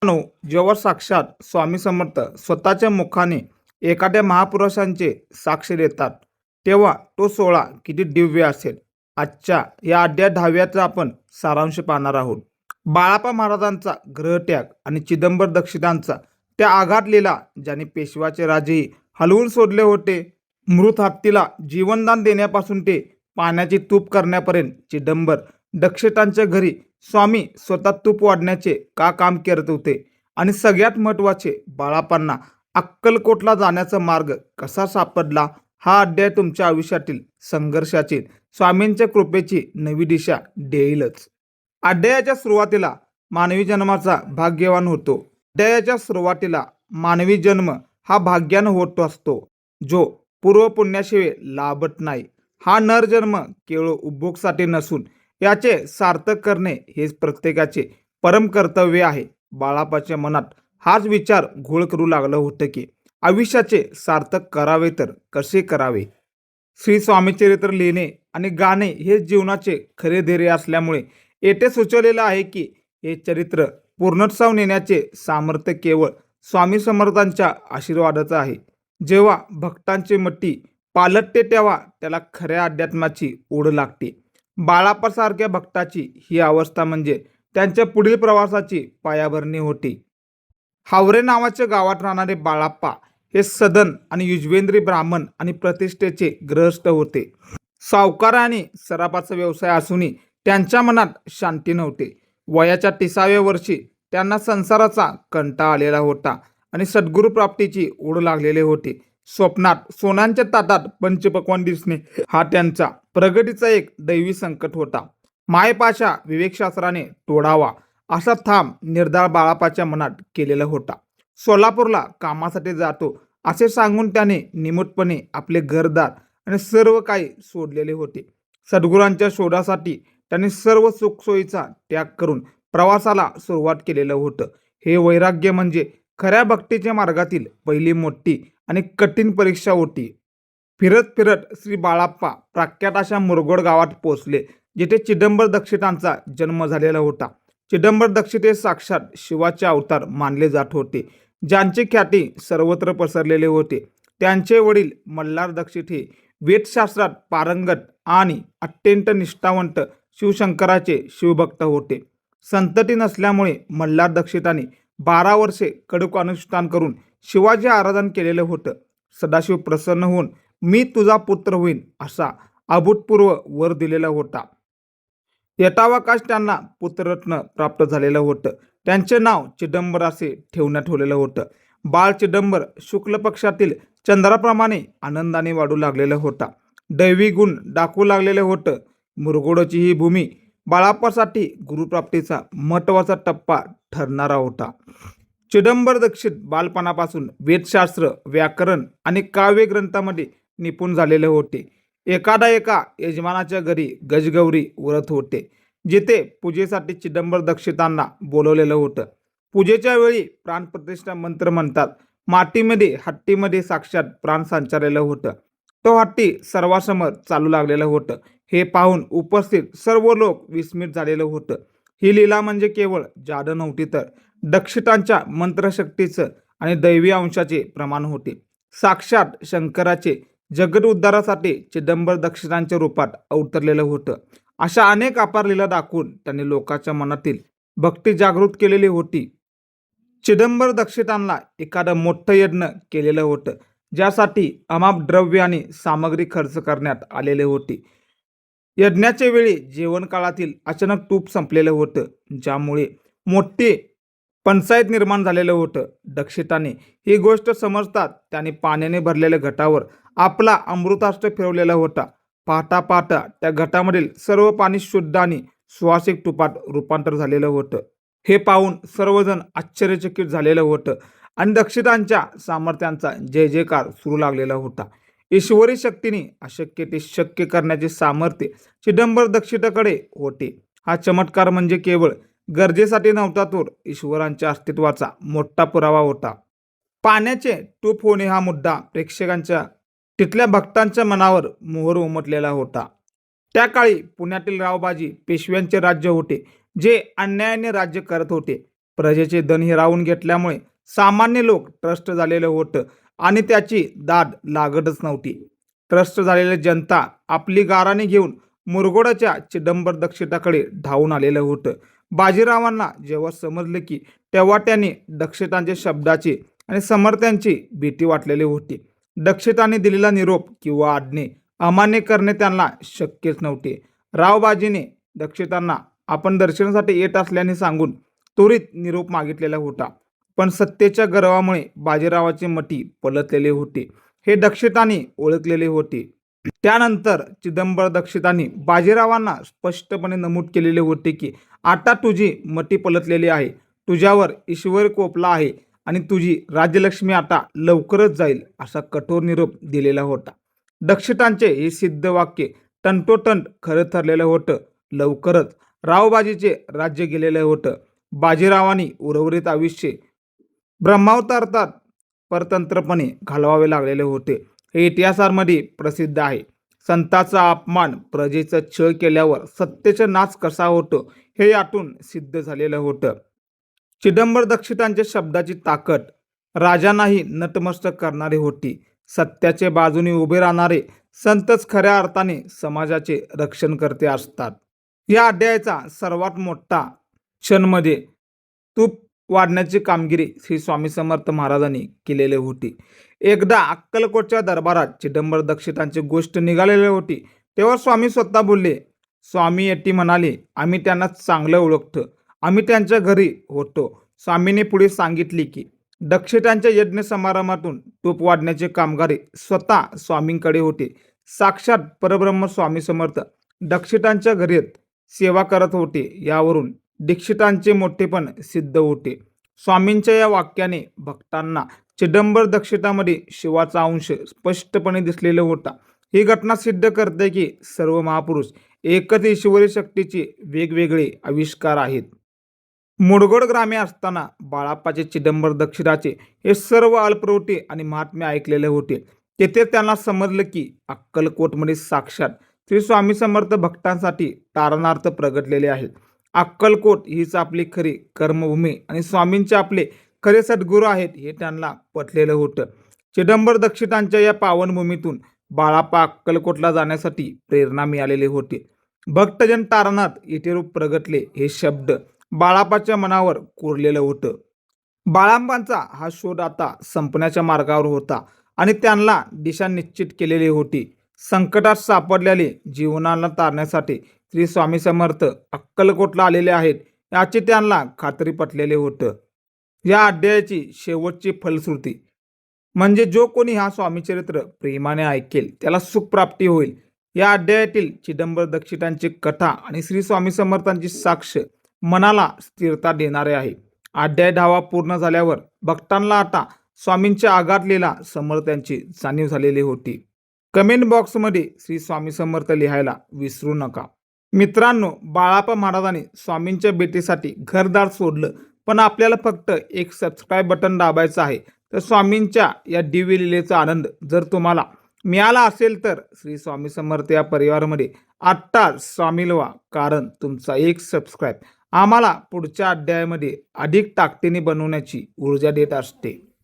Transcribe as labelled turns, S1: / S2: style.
S1: No जेव्हा साक्षात स्वामी समर्थ स्वतःच्या मुखाने एखाद्या महापुरुषांचे साक्ष देतात, तेव्हा तो सोहळा किती दिव्य असेल. आजच्या या अध्याय 10व्याचा आपण सारांश पाहणार आहोत. बाळाप्पा महाराजांचा ग्रहत्याग आणि चिदंबर दक्षिणांचा त्या आघात लिहिला ज्याने पेशवाचे राजेही हलवून सोडले होते. मृत हत्तीला जीवनदान देण्यापासून ते पाण्याची तूप करण्यापर्यंत चिदंबर दक्षिणांच्या घरी स्वामी स्वतः तूप वाढण्याचे का काम करत होते आणि सगळ्यात महत्त्वाचे बाळाप्पांना अक्कलकोटला जाण्याचा मार्ग कसा सापडला. हा अध्याय तुमच्या आयुष्यातील संघर्षाची स्वामींच्या कृपेची नवी दिशा देईलच. अध्यायाच्या सुरुवातीला मानवी जन्माचा भाग्यवान होतो. अध्यायाच्या सुरुवातीला मानवी जन्म हा भाग्यानं होत असतो जो पूर्व पुण्याशिवाय लाभत नाही. हा नरजन्म केवळ उपभोगासाठी नसून याचे सार्थक करणे हेच प्रत्येकाचे परम कर्तव्य आहे. बाळाप्पाच्या मनात हाच विचार घोळ करू लागलं होतं की आयुष्याचे सार्थक करावे तर कसे करावे. श्री स्वामीचरित्र लिहिणे आणि गाणे हे जीवनाचे खरे ध्येय असल्यामुळे येथे सुचवलेलं आहे की हे चरित्र पूर्णत्वास नेण्याचे सामर्थ्य केवळ स्वामी समर्थांच्या आशीर्वादाचं आहे. जेव्हा भक्तांची मती पालटते तेव्हा त्याला खऱ्या अध्यात्माची ओढ लागते. बाळाप्पासारख्या भक्ताची ही अवस्था म्हणजे त्यांच्या पुढील प्रवासाची पायाभरणी होती. हावरे नावाच्या गावात राहणारे बाळाप्पा हे सदन आणि युजवेंद्री ब्राह्मण आणि प्रतिष्ठेचे ग्रहस्थ होते. सावकार आणि सराफाचा व्यवसाय असूनही त्यांच्या मनात शांती नव्हती. वयाच्या 30व्या वर्षी त्यांना संसाराचा कंटाळा आलेला होता आणि सद्गुरू प्राप्तीची ओढ लागलेली होती. स्वप्नात सोन्यांच्या ताटात पंचपक्वान्न दिसणे हा त्यांचा प्रगतीचा एक दैवी संकट होता. मायेपाशा विवेकशास्त्राने तोडावा असा ठाम निर्धार बाळाप्पाच्या मनात केलेला होता. सोलापूरला कामासाठी जातो असे सांगून त्याने निमूटपणे आपले घरदार आणि सर्व काही सोडलेले होते. सद्गुरांच्या शोधासाठी त्यांनी सर्व सुखसोयीचा त्याग करून प्रवासाला सुरुवात केलेलं होतं. हे वैराग्य म्हणजे खऱ्या भक्तीच्या मार्गातील पहिली मोठी आणि कठीण परीक्षा होती. फिरत फिरत श्री बाळाप्पा प्रख्यात अशा मुरगोड गावात पोहोचले जिथे चिदंबर दक्षिणांचा जन्म झालेला होता. चिदंबर दक्षिण हे साक्षात शिवाचे अवतार मानले जात होते, ज्यांची ख्याती सर्वत्र पसरलेले होते. त्यांचे वडील मल्हार दक्षिण हे वेदशास्त्रात पारंगत आणि अत्यंत निष्ठावंत शिवशंकराचे शिवभक्त होते. संतती नसल्यामुळे मल्हार दक्षिणाने 12 वर्षे कडक अनुष्ठान करून शिवाचे आराधन केलेलं होतं. सदाशिव प्रसन्न होऊन मी तुझा पुत्र होईन असा अभूतपूर्व वर दिलेला होता. यथावकाश त्यांना पुत्ररत्न प्राप्त झालेलं होतं. त्यांचे नाव चिदंबर असे ठेवण्यात होतं. बाळ चिदंबर शुक्ल पक्षातील चंद्राप्रमाणे आनंदाने वाढू लागलेलं होता. दैवी गुण दाखवू लागलेलं होतं. मुरगोडची ही भूमी बाळाप्पासाठी गुरुप्राप्तीचा महत्त्वाचा टप्पा ठरणारा होता. चिदंबर दक्षिण बालपणापासून वेदशास्त्र, व्याकरण आणि काव्य ग्रंथामध्ये निपुण झालेले होते. एका यजमानाच्या घरी गजगौरी व्रत होते, जिथे पूजेसाठी चिदंबर दक्षिणांना बोलवलेलं होतं. पूजेच्या वेळी प्राणप्रतिष्ठा मंत्र म्हणतात. मातीमध्ये हत्तीमध्ये साक्षात प्राण संचारलेलं होतं. तो हत्ती सर्वांसमोर चालू लागलेलं होतं. हे पाहून उपस्थित सर्व लोक विस्मित झालेलं होतं. ही लीला म्हणजे केवळ जादू नव्हती तर दक्षिणांच्या मंत्रशक्तीचं आणि दैवी अंशाचे प्रमाण होते. साक्षात शंकराचे जगत उद्धारासाठी चिदंबर दक्षिणांच्या रूपात अवतरलेलं होतं. अशा अनेक अपार लीला दाखवून त्यांनी लोकांच्या मनातील भक्ती जागृत केलेली होती. चिदंबर दक्षिणांना एखादं मोठं यज्ञ केलेलं होतं, ज्यासाठी अमाप द्रव्य आणि सामग्री खर्च करण्यात आलेले होते. यज्ञाच्या वेळी जेवण काळातील अचानक तूप संपलेलं होतं, ज्यामुळे मोठे पंचायत निर्माण झालेलं होतं. दक्षिणाने ही गोष्ट समजतात त्याने पाण्याने भरलेल्या घटावर आपला अमृतास्त्र फिरवलेला होता. पाहता पाहता त्या घटामधील सर्व पाणी शुद्ध आणि सुवासिक तुपात रूपांतर झालेलं होतं. हे पाहून सर्वजण आश्चर्यचकित झालेलं होतं आणि दक्षिणांच्या सामर्थ्यांचा जय जयकार सुरू लागलेला होता. ईश्वरी शक्तीने अशक्य ते शक्य करण्याचे सामर्थ्य चिदंबर दक्षिणाकडे होते. हा चमत्कार म्हणजे केवळ गरजेसाठी नव्हता तर ईश्वरांच्या अस्तित्वाचा मोठा पुरावा होता. पाण्याचे तूप होणे हा मुद्दा प्रेक्षकांच्या तिथल्या भक्तांच्या मनावर मोहर उमटलेला होता. त्या काळी पुण्यातील रावबाजी पेशव्यांचे राज्य होते, जे अन्यायाने राज्य करत होते. प्रजेचे धन हिरावून घेतल्यामुळे सामान्य लोक ट्रस्ट झालेलं होतं आणि त्याची दाद लागतच नव्हती. ट्रस्ट झालेली जनता आपली गाराणे घेऊन मुरगोडाच्या चिदंबर दक्षिणाकडे धावून आलेलं होतं. बाजीरावांना जेव्हा समजलं की तेव्हा त्यांनी दक्षिणाच्या शब्दाची आणि समर्थ्यांची भीती वाटलेली होती. दक्षिणाने दिलेला निरोप किंवा आज्ञे अमान्य करणे त्यांना शक्यच नव्हते. रावबाजीने दक्षिणांना आपण दर्शनासाठी येत असल्याने सांगून त्वरित निरोप मागितलेला होता. पण सत्तेच्या गर्वामुळे बाजीरावाची मती पलटलेली होती हे दक्षिणाने ओळखलेले होते. त्यानंतर चिदंबर दक्षिणाने बाजीरावांना स्पष्टपणे नमूद केलेले होते की आता तुझी मती पलटलेली आहे, तुझ्यावर ईश्वर कोपला आहे आणि तुझी राज्यलक्ष्मी आता लवकरच जाईल, असा कठोर निरोप दिलेला होता. दक्षिणांचे हे सिद्ध वाक्य तंतोतंत खरं ठरलेलं होतं. लवकरच रावबाजीचे राज्य गेलेलं होतं. बाजीरावांनी उर्वरित आयुष्य ब्रह्मावतारात परतंत्रपणे घालवावे लागलेले होते. हे इतिहासामध्ये प्रसिद्ध आहे. संतांचा अपमान, प्रजेचा छळ केल्यावर सत्तेचा नाश कसा होतो हे यातून सिद्ध झालेलं होतं. चिदंबर दक्षिणांच्या शब्दाची ताकद राजांनाही नतमस्तक करणारी होती. सत्याच्या बाजूने उभे राहणारे संतच खऱ्या अर्थाने समाजाचे रक्षणकर्ते असतात. या अध्यायाचा सर्वात मोठा क्षणमध्ये तूप वाढण्याची कामगिरी श्री स्वामी समर्थ महाराजांनी केलेली होती. एकदा अक्कलकोटच्या दरबारात चिदंबर दक्षिणांची गोष्ट निघालेली होती तेव्हा स्वामी स्वतः बोलले. स्वामी येती म्हणाले, आम्ही त्यांना चांगलं ओळखतो, आम्ही त्यांच्या घरी होतो. स्वामीने पुढे सांगितले की दक्षिणांच्या यज्ञ समारंभातून तूप वाढण्याचे कामगारी स्वतः स्वामींकडे होते. साक्षात परब्रह्म स्वामी समर्थ दक्षिणांच्या घरीत सेवा करत होते. यावरून दीक्षितांचे मोठेपण सिद्ध होते. स्वामींच्या या वाक्याने भक्तांना चिदंबर दक्षिणामध्ये शिवाचा अंश स्पष्टपणे दिसलेला होता. ही घटना सिद्ध करते की सर्व महापुरुष एकच ईश्वरी शक्तीचे वेगवेगळे आविष्कार आहेत. मुरगोड ग्रामे असताना बाळाप्पाचे चिदंबर दक्षिणाचे हे सर्व अल्पप्रवृत्ती आणि महात्म्य ऐकलेले होते. तेथे त्यांना समजलं की अक्कलकोटमध्ये साक्षात श्री स्वामी समर्थ भक्तांसाठी तारणार्थ प्रगटलेले आहेत. अक्कलकोट हीच आपली खरी कर्मभूमी आणि स्वामींचे आपले खरे सद्गुरू आहेत हे त्यांना पटलेलं होतं. चिदंबर दक्षिणांच्या या पावनभूमीतून बाळाप्पा अक्कलकोटला जाण्यासाठी प्रेरणा मिळालेली होती. भक्तजन तारणात इथे रूप प्रगटले हे शब्द बाळाप्पाच्या मनावर कोरलेलं होतं. बाळाप्पांचा हा शोध आता संपण्याच्या मार्गावर होता आणि त्यांना दिशा निश्चित केलेली होती. संकटात सापडलेले जीवनाला तारण्यासाठी श्री स्वामी समर्थ अक्कलकोटला आलेले आहेत याची त्यांना खात्री पटलेले होतं. या अध्यायाची शेवटची फलश्रुती म्हणजे जो कोणी हा स्वामीचरित्र प्रेमाने ऐकेल त्याला सुखप्राप्ती होईल. या अध्यायातील चिदंबर दक्षिणांची कथा आणि श्री स्वामी समर्थांची साक्ष मनाला स्थिरता देणारे आहे. अध्याय 10 पूर्ण झाल्यावर भक्तांना आता स्वामींच्या आगात लीला समर्थांची जाणीव झालेली होती. कमेंट बॉक्समध्ये श्री स्वामी समर्थ लिहायला विसरू नका. मित्रांनो, बाळाप्पा महाराजांनी स्वामींच्या भेटीसाठी घरदार सोडलं, पण आपल्याला फक्त एक सबस्क्राईब बटन दाबायचं आहे. तर स्वामींच्या या दिव्य लीलेचा आनंद जर तुम्हाला मिळाला असेल तर श्री स्वामी समर्थ या परिवारामध्ये आत्ताच सामील व्हा, कारण तुमचा एक सबस्क्राईब आम्हाला पुढच्या अध्यायामध्ये अधिक ताकदीने बनवण्याची ऊर्जा देत असते.